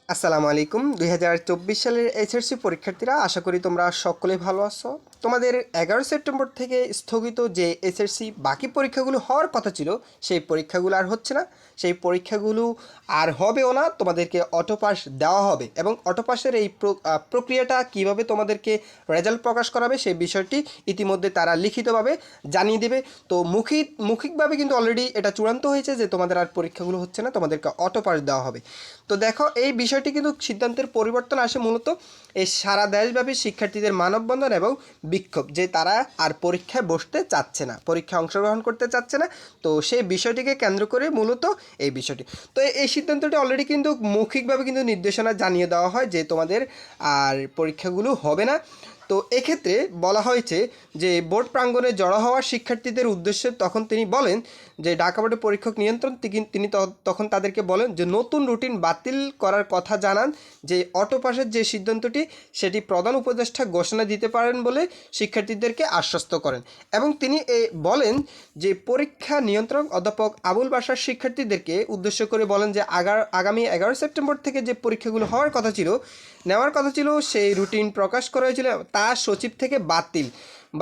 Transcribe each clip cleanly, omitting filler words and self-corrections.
আসসালামু আলাইকুম। 2024 সালের এইচএসসি পরীক্ষার্থীরা, আশা করি তোমরা সকলেই ভালো আছো। তোমাদের 11 সেপ্টেম্বর থেকে স্থগিত যে এইচএসসি বাকি পরীক্ষাগুলো হওয়ার কথা ছিল, সেই পরীক্ষাগুলো আর হচ্ছে না। সেই পরীক্ষাগুলো আর হবেও না। তোমাদেরকে অটোপাস দেওয়া হবে এবং অটোপাসের এই প্রক্রিয়াটা কিভাবে তোমাদেরকে রেজাল্ট প্রকাশ করাবে সেই বিষয়টি ইতিমধ্যে তারা লিখিতভাবে জানিয়ে দেবে। তো মৌখিকভাবে কিন্তু অলরেডি এটা চূড়ান্ত হয়েছে যে তোমাদের আর পরীক্ষাগুলো হচ্ছে না, তোমাদেরকে অটোপাস দেওয়া হবে। তো দেখো, এই বিষয়টি কিন্তু সিদ্ধান্তের পরিবর্তন আসে মূলত এই সারা দেশব্যাপী শিক্ষার্থীদের মানববন্ধন এবং বিক্ষোভ, যে তারা আর পরীক্ষায় বসতে চাচ্ছে না, পরীক্ষায় অংশগ্রহণ করতে চাচ্ছে না। তো সেই বিষয়টিকে কেন্দ্র করে মূলত এই বিষয়টি। তো এই সিদ্ধান্তটি অলরেডি কিন্তু মৌখিকভাবে কিন্তু নির্দেশনা জানিয়ে দেওয়া হয় যে তোমাদের আর পরীক্ষাগুলো হবে না। তো এক্ষেত্রে বলা হয়েছে যে বোর্ড প্রাঙ্গণে জড়ো হওয়া শিক্ষার্থীদের উদ্দেশ্যে তখন তিনি বলেন যে ঢাকা বোর্ডের পরীক্ষক নিয়ন্ত্রণ তিনি তখন তাদেরকে বলেন যে নতুন রুটিন বাতিল করার কথা জানান, যে অটোপাসের যে সিদ্ধান্তটি সেটি প্রধান উপদেষ্টা ঘোষণা দিতে পারেন বলে শিক্ষার্থীদেরকে আশ্বস্ত করেন। এবং তিনি বলেন যে পরীক্ষা নিয়ন্ত্রক অধ্যাপক আবুল বাশার শিক্ষার্থীদেরকে উদ্দেশ্য করে বলেন যে আগামী 11 সেপ্টেম্বর থেকে যে পরীক্ষাগুলো নেওয়ার কথা ছিল সেই রুটিন প্রকাশ করা হয়েছিল, তা সচিব থেকে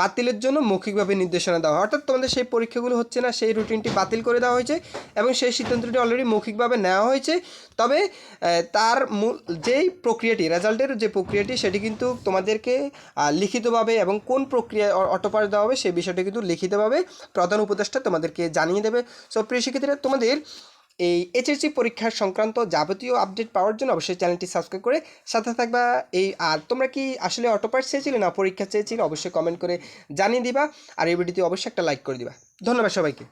বাতিলের জন্য মৌখিকভাবে নির্দেশনা দেওয়া হয়। অর্থাৎ তোমাদের সেই পরীক্ষাগুলো হচ্ছে না, সেই রুটিনটি বাতিল করে দেওয়া হয়েছে এবং সেই সিদ্ধান্তটি অলরেডি মৌখিকভাবে নেওয়া হয়েছে। তবে তার মূল যেই প্রক্রিয়াটি, রেজাল্টের যে প্রক্রিয়াটি, সেটি কিন্তু তোমাদেরকে লিখিতভাবে এবং কোন প্রক্রিয়ায় অটোপাস দেওয়া হবে সেই বিষয়টি কিন্তু লিখিতভাবে প্রধান উপদেষ্টা তোমাদেরকে জানিয়ে দেবে। সো প্রিয় শিক্ষার্থীরা, তোমাদের এই এইচএসসি পরীক্ষার সংক্রান্ত যাবতীয় আপডেট পাওয়ার জন্য অবশ্যই চ্যানেলটি সাবস্ক্রাইব করে সাথে থাকবা। আর তোমরা কি আসলে অটোপাস চেয়েছিলে না পরীক্ষা চেয়েছিলে, অবশ্যই কমেন্ট করে জানিয়ে দিবা। আর এই ভিডিওতে অবশ্যই একটা লাইক করে দিবা। ধন্যবাদ সবাইকে।